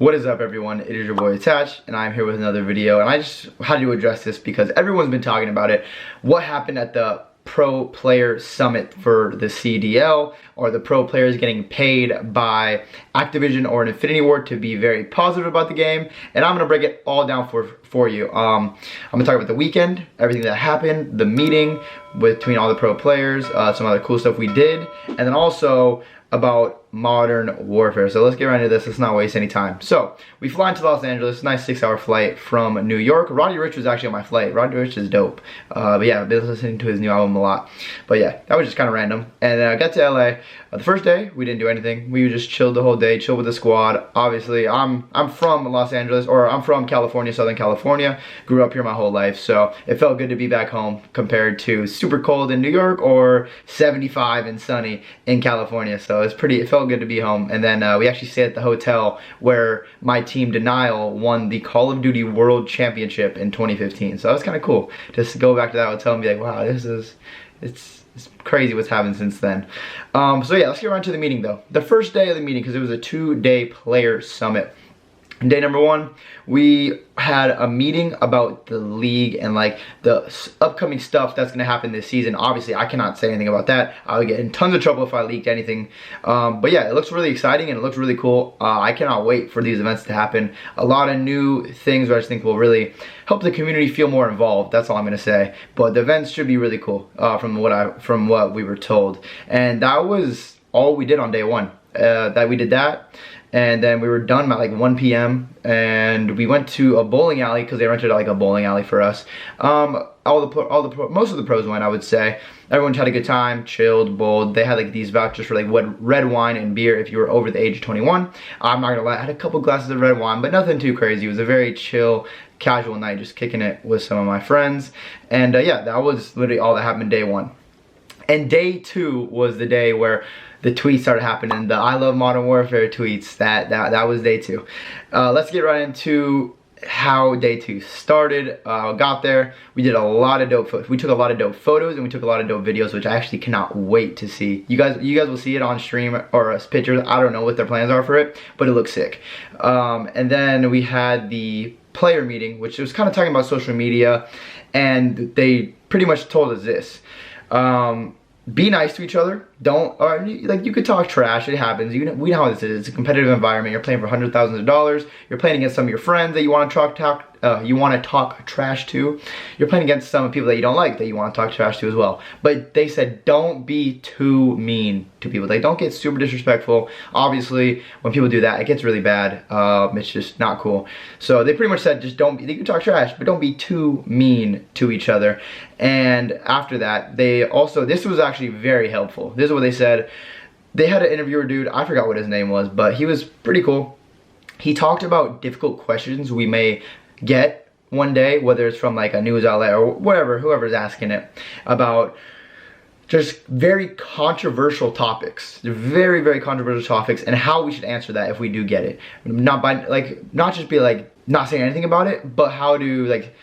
What is up, everyone? It is your boy Attach, and I'm here with another video, and I just had to address this because everyone's been talking about it. What happened at the Pro Player Summit for the CDL, or the pro players getting paid by Activision or an Infinity Ward to be very positive about the game, and I'm gonna break it all down for you. I'm gonna talk about the weekend, everything that happened, the meeting between all the pro players, some other cool stuff we did, and then also about Modern Warfare. So let's get right into this. Let's not waste any time. So we fly into Los Angeles, nice 6-hour flight from New York. Roddy Ricch was actually on my flight. Roddy Ricch is dope. But yeah, I've been listening to his new album a lot. But yeah, that was just kind of random. And then I got to LA. The first day, we didn't do anything. We just chilled the whole day, chilled with the squad. Obviously, I'm from Los Angeles, or I'm from California, Southern California. Grew up here my whole life, so it felt good to be back home compared to super cold in New York or 75 and sunny in California. So it felt good to be home. And then we actually stayed at the hotel where my team Denial won the Call of Duty World Championship in 2015. So that was kind of cool just to go back to that hotel and be like, wow, it's crazy what's happened since then. So yeah, let's get right to the meeting though. The first day of the meeting, because it was a 2-day player summit. Day number 1, we had a meeting about the league and like the upcoming stuff that's gonna happen this season. Obviously, I cannot say anything about that. I would get in tons of trouble if I leaked anything. But yeah, it looks really exciting and it looks really cool. I cannot wait for these events to happen. A lot of new things that I just think will really help the community feel more involved. That's all I'm gonna say. But the events should be really cool from what we were told. And that was all we did on day 1. We did that. And then we were done by like 1 p.m. and we went to a bowling alley because they rented like a bowling alley for us. Most of the pros went, I would say. Everyone had a good time, chilled, bowled. They had like these vouchers for like red wine and beer if you were over the age of 21. I'm not gonna lie, I had a couple glasses of red wine, but nothing too crazy. It was a very chill, casual night, just kicking it with some of my friends. And yeah, that was literally all that happened day 1. And day 2 was the day where the tweets started happening, the I love Modern Warfare tweets. That was day 2. Let's get right into how day 2 started. Got there, we did a lot of dope photos. We took a lot of dope photos and we took a lot of dope videos, which I actually cannot wait to see. You guys will see it on stream or as pictures. I don't know what their plans are for it, but it looks sick. And then we had the player meeting, which was kind of talking about social media, and they pretty much told us this. Be nice to each other. Like, you could talk trash. It happens. We know how this is. It's a competitive environment. You're playing for hundreds of thousands of dollars. You're playing against some of your friends that you want to talk trash to. You're playing against some people that you don't like that you want to talk trash to as well. But they said don't be too mean to people. Like, don't get super disrespectful. Obviously, when people do that, it gets really bad. It's just not cool. So they pretty much said just don't. You can talk trash, but don't be too mean to each other. And after that, this was actually very helpful. This is what they said. They had an interviewer dude, I forgot what his name was, but he was pretty cool. He talked about difficult questions we may get one day, whether it's from like a news outlet or whatever, whoever's asking it, about just very controversial topics, very, very controversial topics, and how we should answer that if we do get it. Not just be like not saying anything about it, but how to like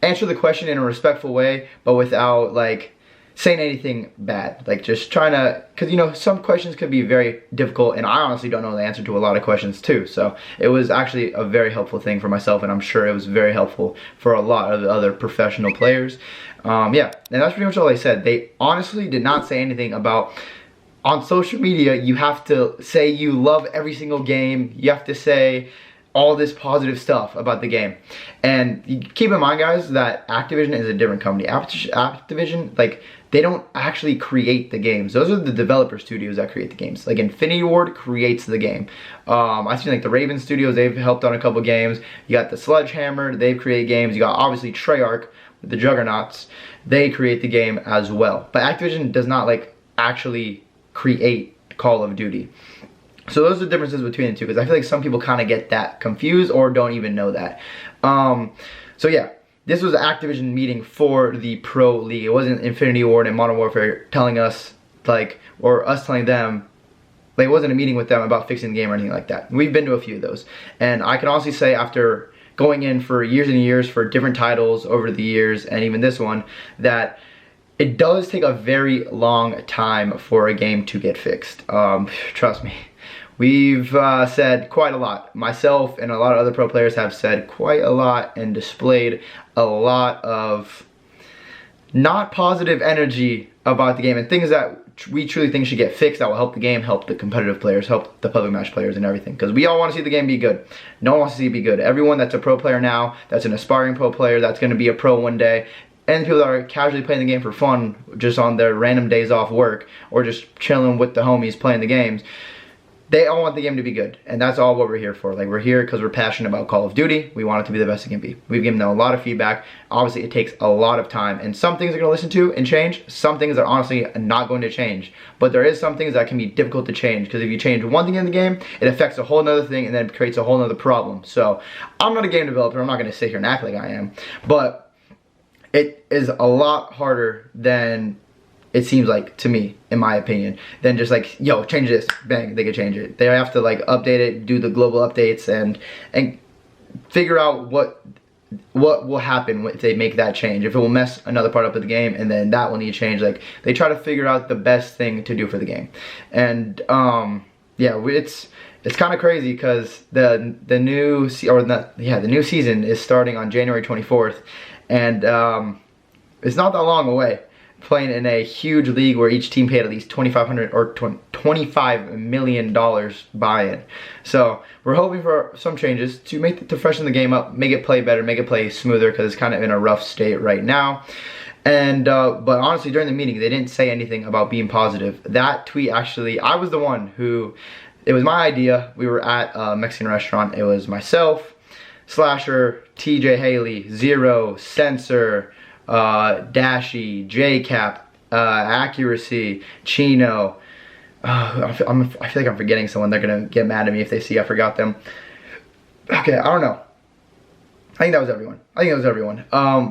answer the question in a respectful way, but without like saying anything bad. Like, just trying to, because you know, some questions could be very difficult, and I honestly don't know the answer to a lot of questions too. So it was actually a very helpful thing for myself, and I'm sure it was very helpful for a lot of the other professional players. Yeah, and that's pretty much all they said. They honestly did not say anything about, on social media, you have to say you love every single game. You have to say all this positive stuff about the game. And keep in mind, guys, that Activision is a different company. Activision, like, they don't actually create the games. Those are the developer studios that create the games. Like, Infinity Ward creates the game. I've seen like the Raven Studios, they've helped on a couple games. You got the Sledgehammer, they've created games. You got obviously Treyarch, the Juggernauts, they create the game as well. But Activision does not like actually create Call of Duty. So those are the differences between the two, because I feel like some people kind of get that confused or don't even know that. So yeah, this was an Activision meeting for the Pro League. It wasn't Infinity Ward and Modern Warfare telling us, like, or us telling them, like, it wasn't a meeting with them about fixing the game or anything like that. We've been to a few of those. And I can honestly say, after going in for years and years for different titles over the years, and even this one, that it does take a very long time for a game to get fixed. Trust me. We've said quite a lot. Myself and a lot of other pro players have said quite a lot and displayed a lot of not positive energy about the game and things that we truly think should get fixed that will help the game, help the competitive players, help the public match players and everything. Because we all want to see the game be good. No one wants to see it be good. Everyone that's a pro player now, that's an aspiring pro player, that's going to be a pro one day, and people that are casually playing the game for fun, just on their random days off work, or just chilling with the homies playing the games, they all want the game to be good, and that's all what we're here for. Like, we're here because we're passionate about Call of Duty. We want it to be the best it can be. We've given them a lot of feedback. Obviously, it takes a lot of time, and some things are going to listen to and change. Some things are honestly not going to change. But there is some things that can be difficult to change, because if you change one thing in the game, it affects a whole nother thing, and then it creates a whole nother problem. So, I'm not a game developer. I'm not going to sit here and act like I am. But it is a lot harder than it seems like to me, in my opinion, than just like, yo, change this, bang, they could change it. They have to like update it, do the global updates, and figure out what will happen if they make that change. If it will mess another part up of the game, and then that will need change. Like, they try to figure out the best thing to do for the game. And yeah, it's kind of crazy because the new season is starting on January 24th, and it's not that long away. Playing in a huge league where each team paid at least $2,500 or $25 million buy-in. So we're hoping for some changes to freshen the game up, make it play better, make it play smoother, because it's kind of in a rough state right now. And but honestly, during the meeting, they didn't say anything about being positive. That tweet, actually, I was the one who, it was my idea. We were at a Mexican restaurant. It was myself, Slasher, TJ Haley, Zero, Censor, Dashy, JCap, Accuracy, Chino. I feel like I'm forgetting someone. They're gonna get mad at me if they see I forgot them. Okay, I don't know. I think that was everyone.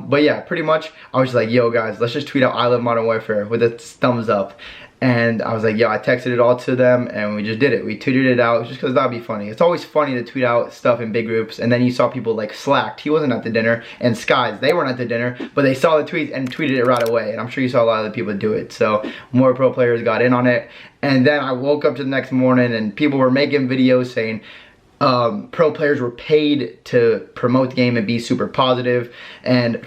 But yeah, pretty much I was just like, yo guys, let's just tweet out I love Modern Warfare with a thumbs up. And I was like, yo, I texted it all to them, and we just did it. We tweeted it out just because that'd be funny. It's always funny to tweet out stuff in big groups, and then you saw people like Slacked, he wasn't at the dinner, and Skies, they weren't at the dinner, but they saw the tweet and tweeted it right away. And I'm sure you saw a lot of the people do it. So more pro players got in on it. And then I woke up to the next morning, and people were making videos saying pro players were paid to promote the game and be super positive. And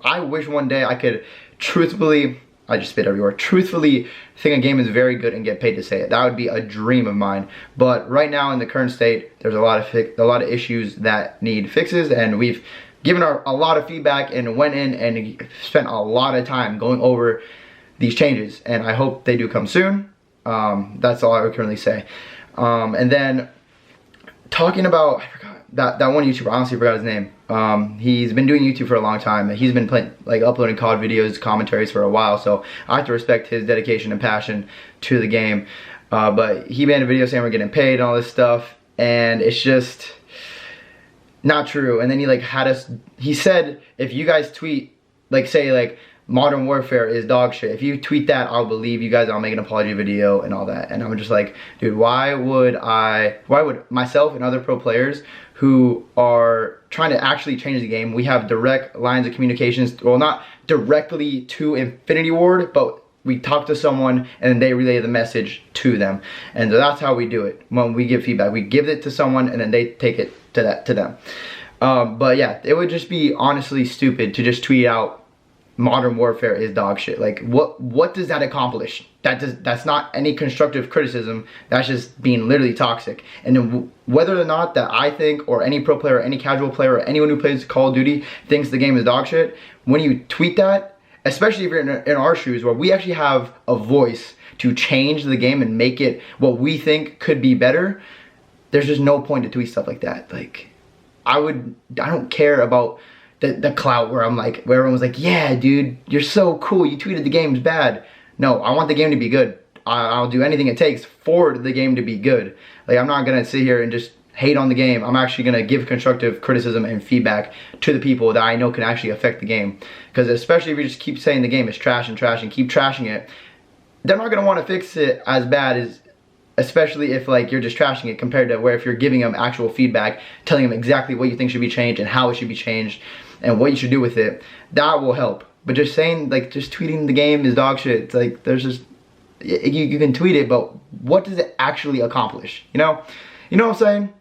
I wish one day I could truthfully, I just spit everywhere, truthfully think a game is very good and get paid to say it. That would be a dream of mine. But right now in the current state, there's a lot of issues that need fixes, and we've given a lot of feedback and went in and spent a lot of time going over these changes, and I hope they do come soon. That's all I would currently say. And then talking about, I forgot, that one YouTuber, I honestly forgot his name. He's been doing YouTube for a long time. He's been uploading COD videos, commentaries for a while, so I have to respect his dedication and passion to the game. But he made a video saying we're getting paid and all this stuff, and it's just not true. And then he said, if you guys tweet, say Modern Warfare is dog shit, if you tweet that, I'll believe you guys, I'll make an apology video and all that. And I'm just like, dude, why would myself and other pro players who are trying to actually change the game, we have direct lines of communications, well, not directly to Infinity Ward, but we talk to someone and then they relay the message to them. And so that's how we do it. When we give feedback, we give it to someone and then they take it to them. But yeah, it would just be honestly stupid to just tweet out Modern Warfare is dog shit. Like, what does that accomplish? That's not any constructive criticism. That's just being literally toxic. And then whether or not that I think, or any pro player, or any casual player, or anyone who plays Call of Duty thinks the game is dog shit, when you tweet that, especially if you're in our shoes, where we actually have a voice to change the game and make it what we think could be better, there's just no point to tweet stuff like that. Like, I don't care about the clout where where everyone was like, yeah, dude, you're so cool, you tweeted the game's bad. No, I want the game to be good. I'll do anything it takes for the game to be good. Like, I'm not gonna sit here and just hate on the game. I'm actually gonna give constructive criticism and feedback to the people that I know can actually affect the game. Because especially if you just keep saying the game is trash and keep trashing it, they're not gonna want to fix it as bad as, especially if you're just trashing it, compared to where if you're giving them actual feedback, telling them exactly what you think should be changed and how it should be changed and what you should do with it, that will help. But just saying, just tweeting the game is dog shit, it's there's just, you can tweet it, but what does it to actually accomplish, you know? You know what I'm saying?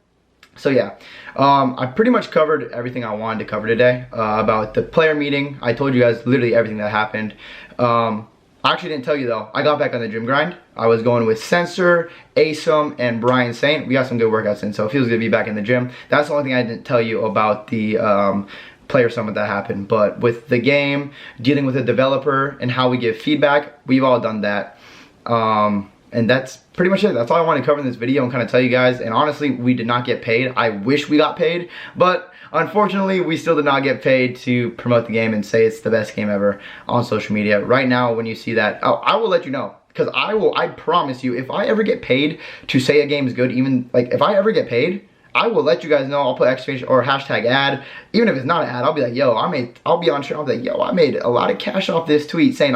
So yeah, I pretty much covered everything I wanted to cover today about the player meeting. I told you guys literally everything that happened. I actually didn't tell you though, I got back on the gym grind. I was going with Sensor, Asum, and Brian Saint. We got some good workouts in, so it feels good to be back in the gym. That's the only thing I didn't tell you about the player summit that happened. But with the game, dealing with the developer, and how we give feedback, we've all done that. And that's pretty much it. That's all I want to cover in this video and kind of tell you guys. And honestly, we did not get paid. I wish we got paid, but unfortunately, we still did not get paid to promote the game and say it's the best game ever on social media. Right now, when you see that, I will let you know. Because I promise you, if I ever get paid to say a game is good, even, like, if I ever get paid, I will let you guys know. I'll put Activision or hashtag ad. Even if it's not an ad, I'll be like, yo, I'll be on Twitter. I'll be like, yo, I made a lot of cash off this tweet saying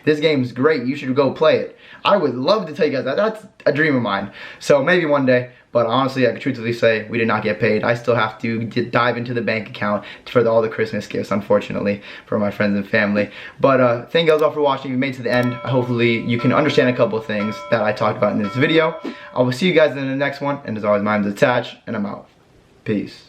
this game's great. You should go play it. I would love to tell you guys that. That's a dream of mine. So maybe one day. But honestly, I can truthfully say we did not get paid. I still have to dive into the bank account for all the Christmas gifts, unfortunately, for my friends and family. But thank you guys all for watching. If you made it to the end, hopefully you can understand a couple of things that I talked about in this video. I will see you guys in the next one. And as always, my name's Attach, and I'm out. Peace.